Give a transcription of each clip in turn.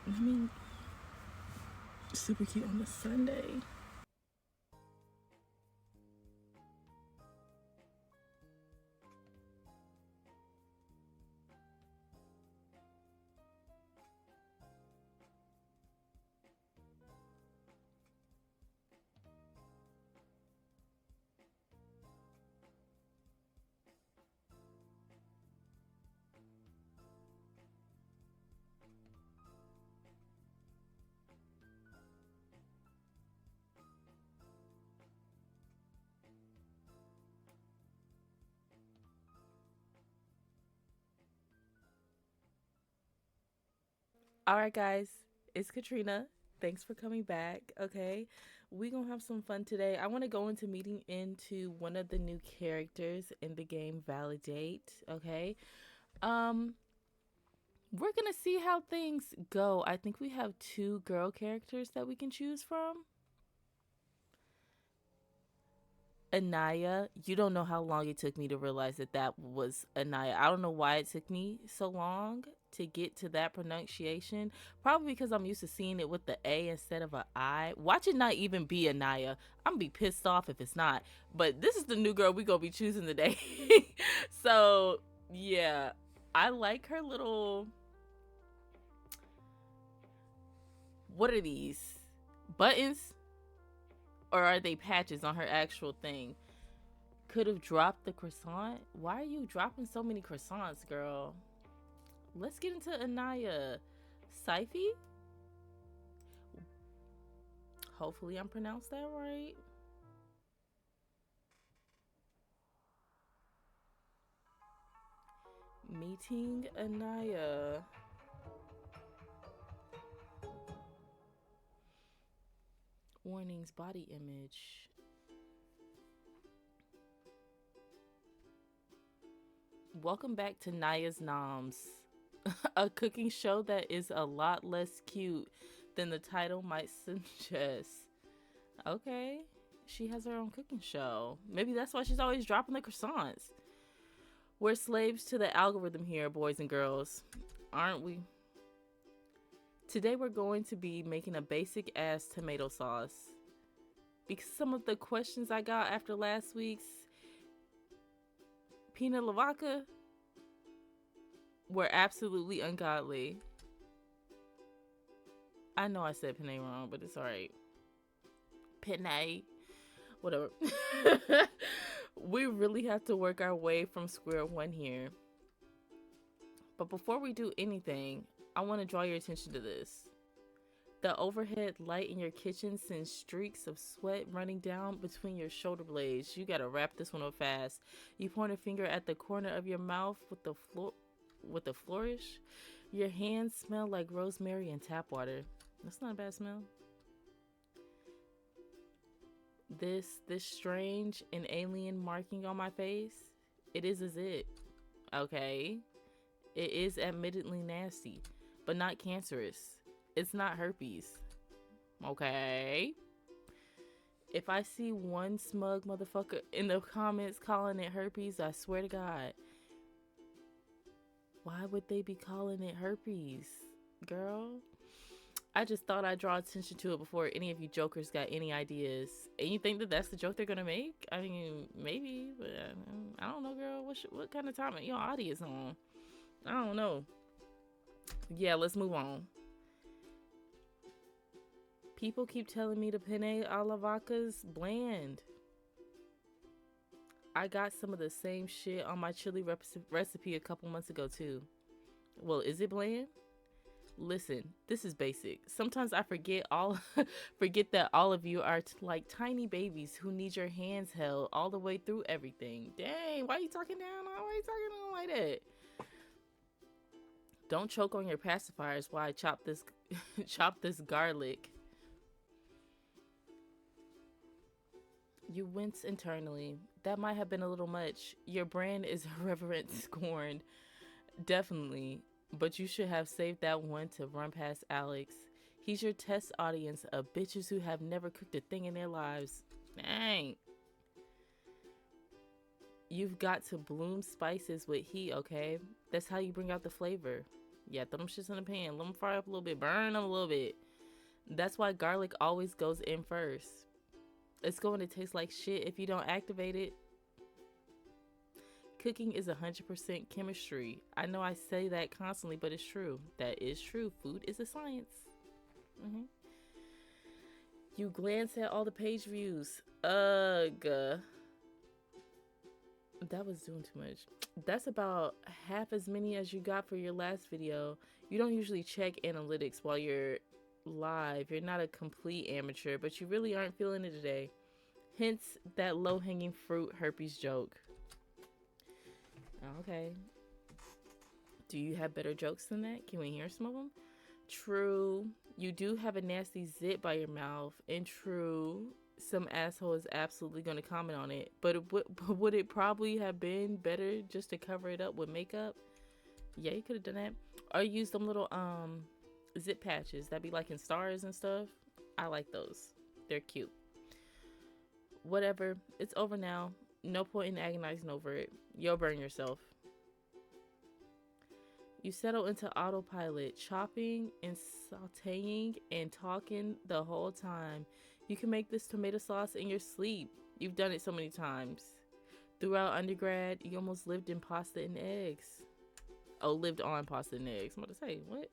I mean, super cute on the Sunday. All right, guys, it's Katrina. Thanks for coming back. Okay, we gonna have some fun today. I want to go into meeting into one of the new characters in the game, Validate. Okay, um, we're gonna see how things go. I think we have two girl characters that we can choose from. Inaya, you don't know how long it took me to realize that that was Inaya. I don't know why it took me so long to get to that pronunciation. Probably because I'm used to seeing it with the A instead of a I. Watch it not even be Inaya. I'm gonna be pissed off if it's not. But this is the new girl we gonna be choosing today. So yeah, I like her little. What are these buttons, or are they patches on her actual thing? Could have dropped the croissant. Why are you dropping so many croissants, girl? Let's get into Anaya. Saifi? Hopefully I'm pronounced that right. Meeting Anaya. Warnings, body image. Welcome back to Naya's Noms, a cooking show that is a lot less cute than the title might suggest. Okay, she has her own cooking show. Maybe that's why she's always dropping the croissants. We're slaves to the algorithm here, boys and girls, aren't we? Today we're going to be making a basic ass tomato sauce. Because some of the questions I got after last week's pina lavaca were absolutely ungodly. I know I said penne wrong, but it's alright. Penne, whatever. We really have to work our way from square one here. But before we do anything, I want to draw your attention to this. The overhead light in your kitchen sends streaks of sweat running down between your shoulder blades. You gotta wrap this one up fast. You point a finger at the corner of your mouth with a flourish. Your hands smell like rosemary and tap water. That's not a bad smell. This strange and alien marking on my face, it is a zit. Okay. It is admittedly nasty, but not cancerous. It's not herpes. Okay. If I see one smug motherfucker in the comments calling it herpes, I swear to God, why would they be calling it herpes? Girl, I just thought I'd draw attention to it before any of you jokers got any ideas. And you think that that's the joke they're gonna make? I mean, maybe, but I don't know, girl. What kind of time are your audience on? I don't know. Yeah, let's move on. People keep telling me the penne alla vodka's bland. I got some of the same shit on my chili recipe a couple months ago too. Well, is it bland? Listen, this is basic. Sometimes I forget that all of you are like tiny babies who need your hands held all the way through everything. Dang, why are you talking down? Why are you talking down like that? Don't choke on your pacifiers while I chop this chop this garlic. You wince internally. That might have been a little much. Your brand is irreverent scorn. Definitely. But you should have saved that one to run past Alex. He's your test audience of bitches who have never cooked a thing in their lives. Dang. You've got to bloom spices with heat, okay? That's how you bring out the flavor. Yeah, throw them shits in the pan. Let them fry up a little bit. Burn them a little bit. That's why garlic always goes in first. It's going to taste like shit if you don't activate it. Cooking is 100% chemistry. I know I say that constantly, but it's true. That is true. Food is a science. hmm You glance at all the page views. Ugh. That was doing too much. That's about half as many as you got for your last video. You don't usually check analytics while you're live. You're not a complete amateur, but you really aren't feeling it today. Hence that low hanging fruit herpes joke. Okay. Do you have better jokes than that? Can we hear some of them? True. You do have a nasty zit by your mouth. And true, some asshole is absolutely going to comment on it. But would it probably have been better just to cover it up with makeup? Yeah, you could have done that. Or use them little zip patches that be like in stars and stuff. I like those. They're cute. Whatever. It's over now. No point in agonizing over it. You'll burn yourself. You settle into autopilot, chopping and sauteing and talking the whole time. You can make this tomato sauce in your sleep. You've done it so many times. Throughout undergrad, you almost lived in pasta and eggs. Oh, lived on pasta and eggs. I'm about to say, what?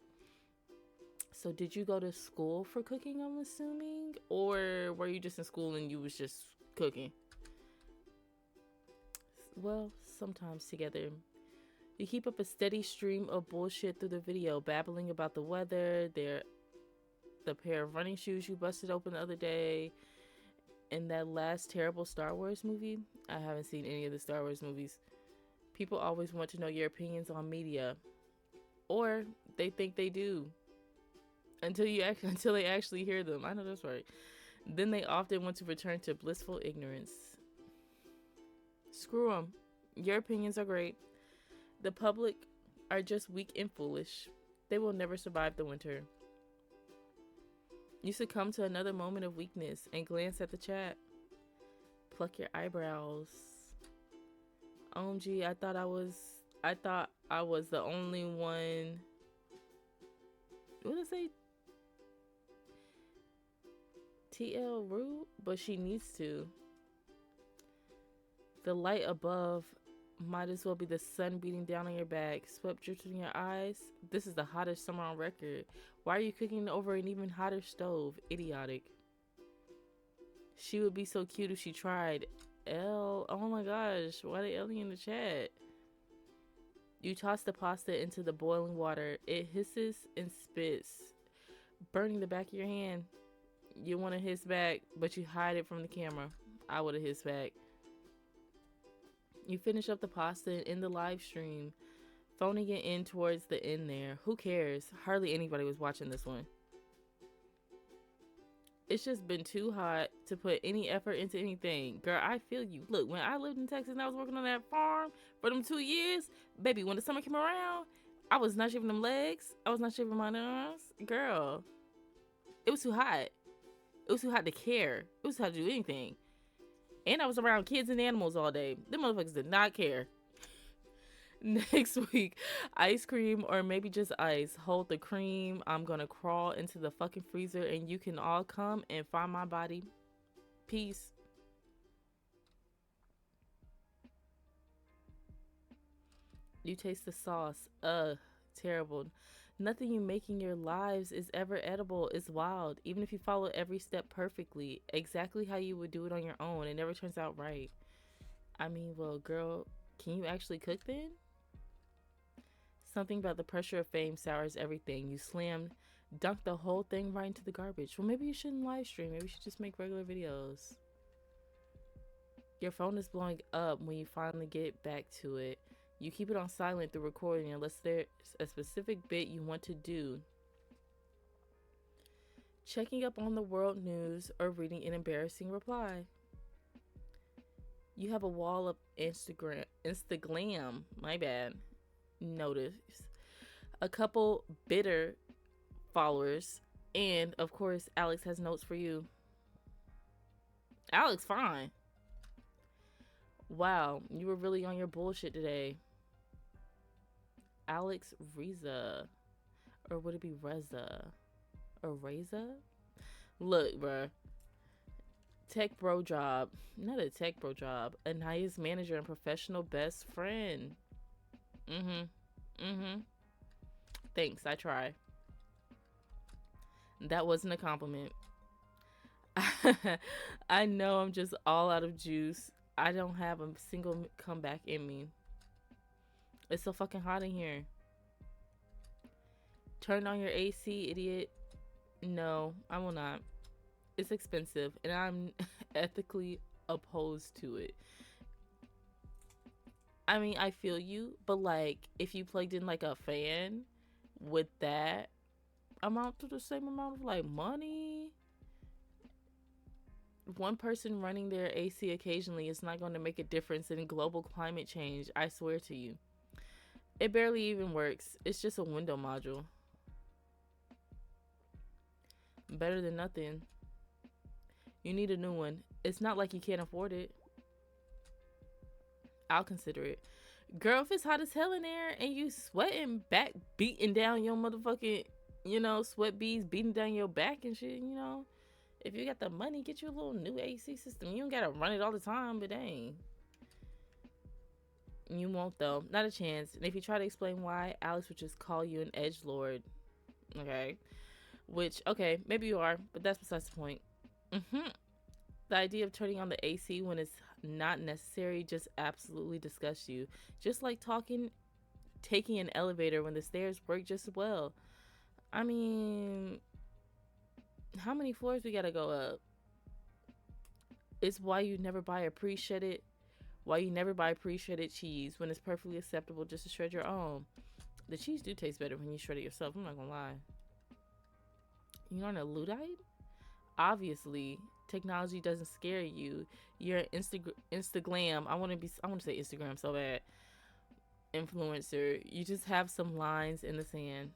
So did you go to school for cooking, I'm assuming? Or were you just in school and you was just cooking? Well, sometimes together. You keep up a steady stream of bullshit through the video, babbling about the weather, the pair of running shoes you busted open the other day, and that last terrible Star Wars movie. I haven't seen any of the Star Wars movies. People always want to know your opinions on media, or they think they do until they actually hear them. I know that's right. Then they often want to return to blissful ignorance. Screw them. Your opinions are great. The public are just weak and foolish. They will never survive the winter. You succumb to another moment of weakness and glance at the chat. Pluck your eyebrows. OMG, I thought I was the only one. What did it say? TL rude, but she needs to. The light above might as well be the sun beating down on your back, sweat dripping in your eyes. This is the hottest summer on record. Why are you cooking over an even hotter stove? Idiotic. She would be so cute if she tried. Oh my gosh, why they Ellie in the chat? You toss the pasta into the boiling water. It hisses and spits, burning the back of your hand. You want to hiss back, but you hide it from the camera. I would have hissed back. You finish up the pasta and end the live stream, phoning it in towards the end there. Who cares? Hardly anybody was watching this one. It's just been too hot to put any effort into anything. Girl, I feel you. Look, when I lived in Texas and I was working on that farm for them 2 years, baby, when the summer came around, I was not shaving them legs. I was not shaving my arms. Girl, it was too hot. It was too hot to care. It was too hot to do anything. And I was around kids and animals all day. Them motherfuckers did not care. Next week, ice cream or maybe just ice. Hold the cream. I'm gonna crawl into the fucking freezer and you can all come and find my body. Peace. You taste the sauce. Terrible. Nothing you make in your lives is ever edible. It's wild. Even if you follow every step perfectly, exactly how you would do it on your own, it never turns out right. I mean, well, girl, can you actually cook then? Something about the pressure of fame sours everything. You dunk the whole thing right into the garbage. Well, maybe you shouldn't live stream. Maybe you should just make regular videos. Your phone is blowing up when you finally get back to it. You keep it on silent through recording unless there's a specific bit you want to do. Checking up on the world news or reading an embarrassing reply. You have a wall of Instagram, my bad, notice. A couple bitter followers. And, of course, Alex has notes for you. Alex, fine. Wow, you were really on your bullshit today. Alex Riza. Or would it be Reza? Or Reza? Look, bruh. Tech bro job. Not a tech bro job. Inaya's manager and professional best friend. Mm-hmm. Mm-hmm. Thanks, I try. That wasn't a compliment. I know I'm just all out of juice. I don't have a single comeback in me. It's so fucking hot in here. Turn on your AC, idiot. No, I will not. It's expensive, and I'm ethically opposed to it. I mean, I feel you, but like, if you plugged in like a fan, would that amount to the same amount of like money? One person running their AC occasionally is not going to make a difference in global climate change. I swear to you. It barely even works. It's just a window module. Better than nothing. You need a new one. It's not like you can't afford it. I'll consider it. Girl, if it's hot as hell in there and you sweating back, beating down your motherfucking, sweat beads beating down your back and shit. If you got the money, get you a little new AC system. You don't gotta run it all the time, but dang. You won't though. Not a chance. And if you try to explain why, Alex would just call you an edgelord. Okay. Which, okay, maybe you are, but that's besides the point. Mm-hmm. The idea of turning on the AC when it's not necessary just absolutely disgusts you. Just like taking an elevator when the stairs work just as well. I mean, how many floors we gotta go up? It's why you never buy pre-shredded cheese when it's perfectly acceptable just to shred your own. The cheese do taste better when you shred it yourself. I'm not gonna lie. You aren't a Luddite? Obviously, technology doesn't scare you. You're an Instagram. I want to say Instagram so bad. Influencer. You just have some lines in the sand.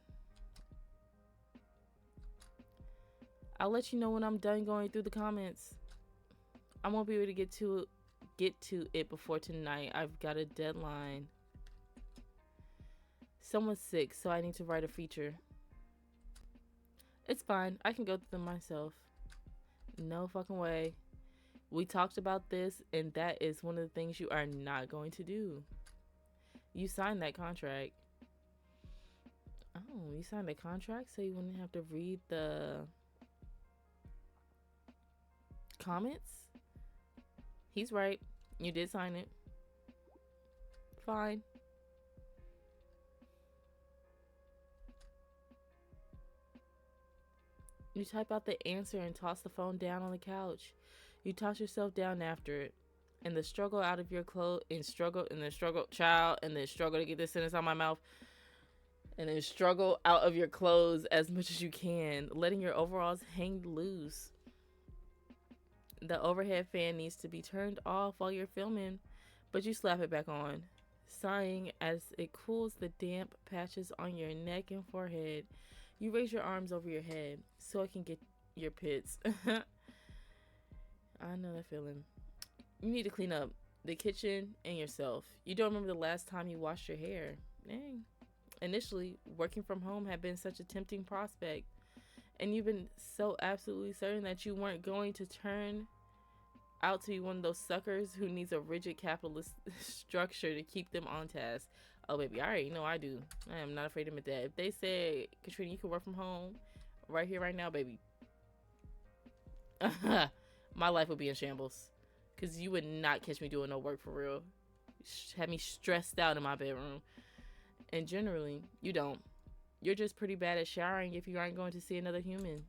I'll let you know when I'm done going through the comments. I won't be able to get to it before tonight. I've got a deadline. Someone's sick, so I need to write a feature. It's fine. I can go through them myself. No fucking way. We talked about this, and that is one of the things you are not going to do. You signed that contract. Oh, you signed the contract so you wouldn't have to read the comments? He's right. You did sign it. Fine. You type out the answer and toss the phone down on the couch. You toss yourself down after it. And the struggle out of your clothes, and the struggle, child, and the struggle to get this sentence out of my mouth, and then struggle out of your clothes as much as you can, letting your overalls hang loose. The overhead fan needs to be turned off while you're filming, but you slap it back on, sighing as it cools the damp patches on your neck and forehead. You raise your arms over your head so it can get your pits. I know that feeling. You need to clean up the kitchen and yourself. You don't remember the last time you washed your hair. Dang. Initially, working from home had been such a tempting prospect, and you've been so absolutely certain that you weren't going to turn out to be one of those suckers who needs a rigid capitalist structure to keep them on task. Oh, baby, I already know I do. I am not afraid to admit that. If they say, Katrina, you can work from home right here, right now, baby, my life would be in shambles. Because you would not catch me doing no work for real. Have me stressed out in my bedroom. And generally, you don't. You're just pretty bad at showering if you aren't going to see another human.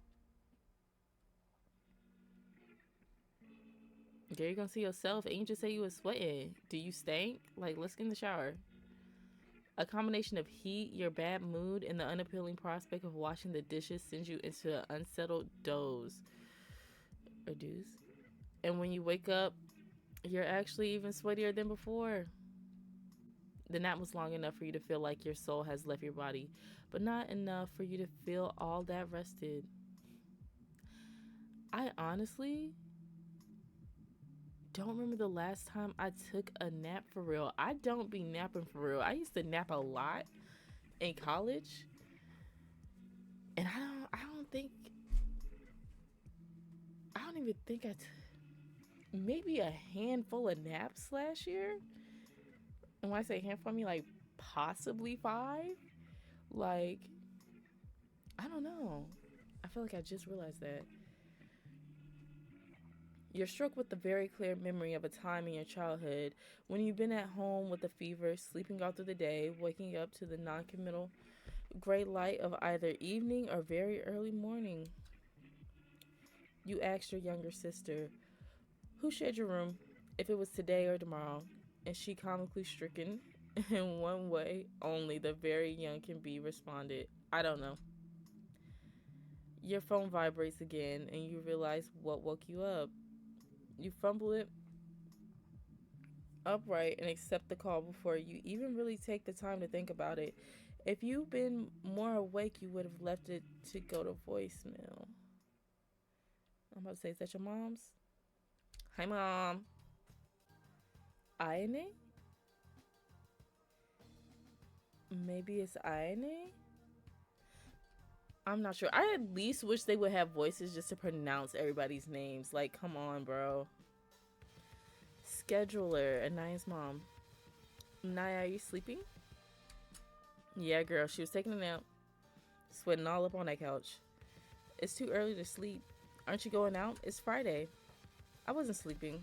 Girl, you're gonna see yourself and you just say you was sweating. Do you stink? Like, let's get in the shower. A combination of heat, your bad mood, and the unappealing prospect of washing the dishes sends you into an unsettled doze. Or doze. And when you wake up, you're actually even sweatier than before. The nap was long enough for you to feel like your soul has left your body, but not enough for you to feel all that rested. I honestly don't remember the last time I took a nap for real. I don't be napping for real. I used to nap a lot in college, And I don't even think maybe a handful of naps last year. And when I say handful, I mean like possibly five. Like, I don't know. I feel like I just realized that. You're struck with the very clear memory of a time in your childhood when you've been at home with a fever, sleeping all through the day, waking up to the non-committal gray light of either evening or very early morning. You asked your younger sister, who shared your room, if it was today or tomorrow, and she comically stricken in one way only the very young can be responded, I don't know. Your phone vibrates again and you realize what woke you up. You fumble it upright and accept the call before you even really take the time to think about it. If you'd been more awake, you would have left it to go to voicemail. I'm about to say, is that your mom's? Hi, mom. Ironing? Maybe it's ironing? I'm not sure. I at least wish they would have voices just to pronounce everybody's names. Like, come on, bro. Scheduler, Anaya's mom. Inaya, are you sleeping? Yeah, girl. She was taking a nap, sweating all up on that couch. It's too early to sleep. Aren't you going out? It's Friday. I wasn't sleeping.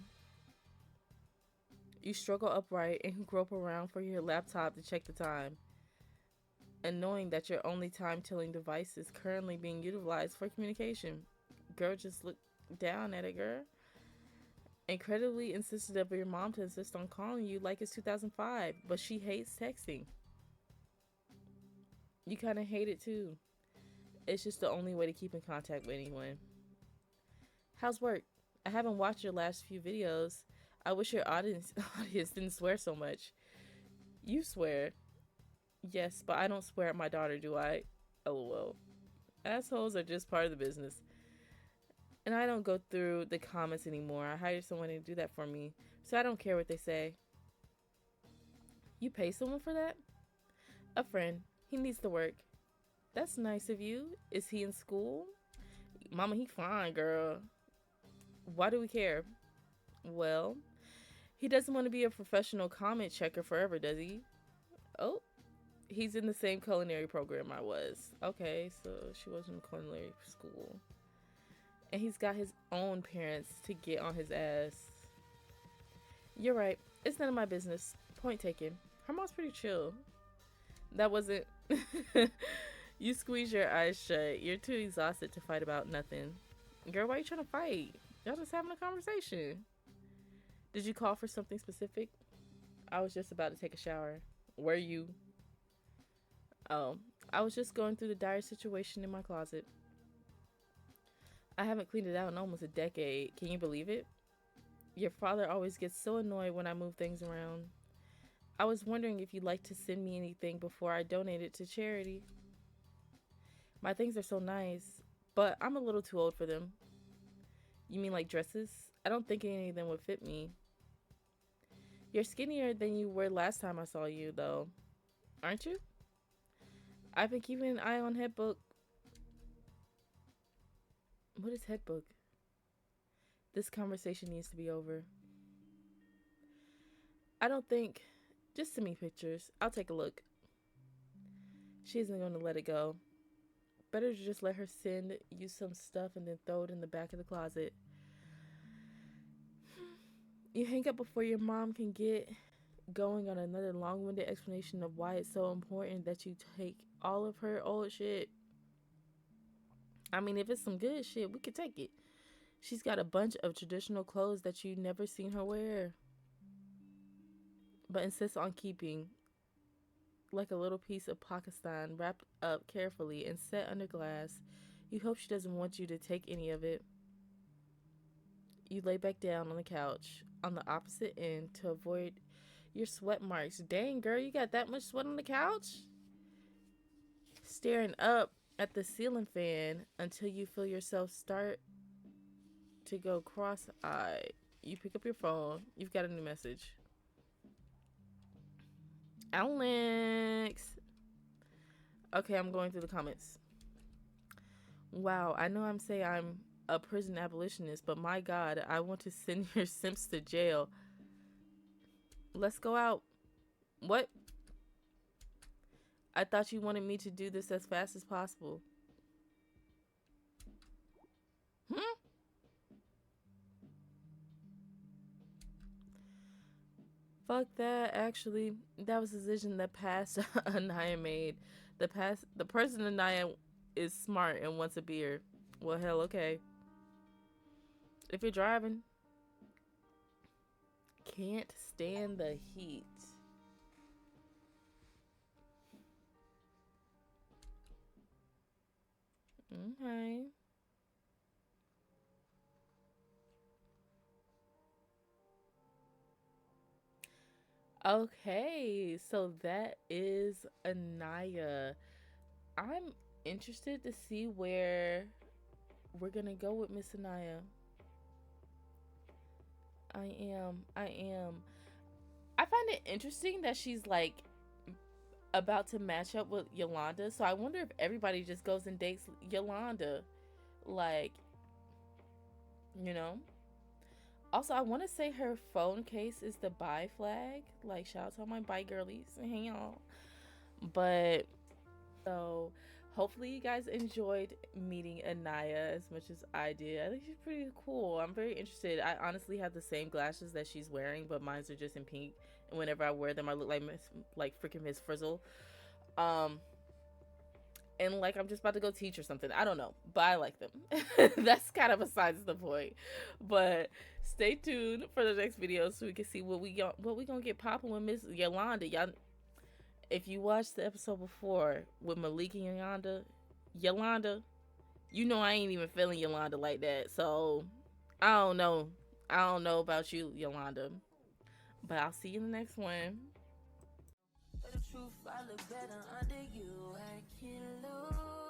You struggle upright and grope around for your laptop to check the time, and knowing that your only time telling device is currently being utilized for communication. Girl, just look down at it, girl. Incredibly insistent of your mom to insist on calling you like it's 2005, but she hates texting. You kind of hate it too. It's just the only way to keep in contact with anyone. How's work? I haven't watched your last few videos. I wish your audience didn't swear so much. You swear. Yes, but I don't swear at my daughter, do I? LOL. Assholes are just part of the business. And I don't go through the comments anymore. I hired someone to do that for me, so I don't care what they say. You pay someone for that? A friend. He needs to work. That's nice of you. Is he in school? Mama, he fine, girl. Why do we care? Well, he doesn't want to be a professional comment checker forever, does he? Oh, he's in the same culinary program I was. Okay, so she was in culinary school. And he's got his own parents to get on his ass. You're right. It's none of my business. Point taken. Her mom's pretty chill. That wasn't. You squeeze your eyes shut. You're too exhausted to fight about nothing. Girl, why are you trying to fight? Y'all just having a conversation. Did you call for something specific? I was just about to take a shower. Were you? Oh, I was just going through the dire situation in my closet. I haven't cleaned it out in almost a decade. Can you believe it? Your father always gets so annoyed when I move things around. I was wondering if you'd like to send me anything before I donate it to charity. My things are so nice, but I'm a little too old for them. You mean like dresses? I don't think any of them would fit me. You're skinnier than you were last time I saw you, though. Aren't you? I've been keeping an eye on Headbook. What is Headbook? This conversation needs to be over. I don't think. Just send me pictures. I'll take a look. She isn't going to let it go. Better to just let her send you some stuff and then throw it in the back of the closet. You hang up before your mom can get going on another long-winded explanation of why it's so important that you take all of her old shit. I mean, if it's some good shit, we could take it. She's got a bunch of traditional clothes that you never seen her wear, but insists on keeping, like a little piece of Pakistan wrapped up carefully and set under glass. You hope she doesn't want you to take any of it. You lay back down on the couch on the opposite end to avoid your sweat marks. Dang, girl, you got that much sweat on the couch? Staring up at the ceiling fan until you feel yourself start to go cross-eyed. You pick up your phone. You've got a new message. Alex. Okay, I'm going through the comments. Wow, I know I'm saying I'm a prison abolitionist, but my God, I want to send your simps to jail. Let's go out. What? I thought you wanted me to do this as fast as possible. Hmm? Fuck that. Actually, that was a decision that past Anaya made. The person Anaya is smart and wants a beer. Well, hell, okay. If you're driving, can't stand the heat. Okay. Okay, so that is Anaya. I'm interested to see where we're gonna go with Miss Anaya. I am. I am. I find it interesting that she's like about to match up with Yolanda. So I wonder if everybody just goes and dates Yolanda. Like, you know? Also, I want to say her phone case is the bi flag. Like, shout out to all my bi girlies. Hey, y'all. But, so, hopefully you guys enjoyed meeting Anaya as much as I did. I think she's pretty cool. I'm very interested. I honestly have the same glasses that she's wearing, but mine's are just in pink. And whenever I wear them, I look like freaking Miss Frizzle. Um, and like I'm just about to go teach or something. I don't know, but I like them. That's kind of besides the point. But stay tuned for the next video so we can see what we gonna get popping with Miss Yolanda. Y'all, if you watched the episode before with Malik and Yolanda, you know I ain't even feeling Yolanda like that. So I don't know. I don't know about you, Yolanda. But I'll see you in the next one. For the truth, I look better under you. I can't lose.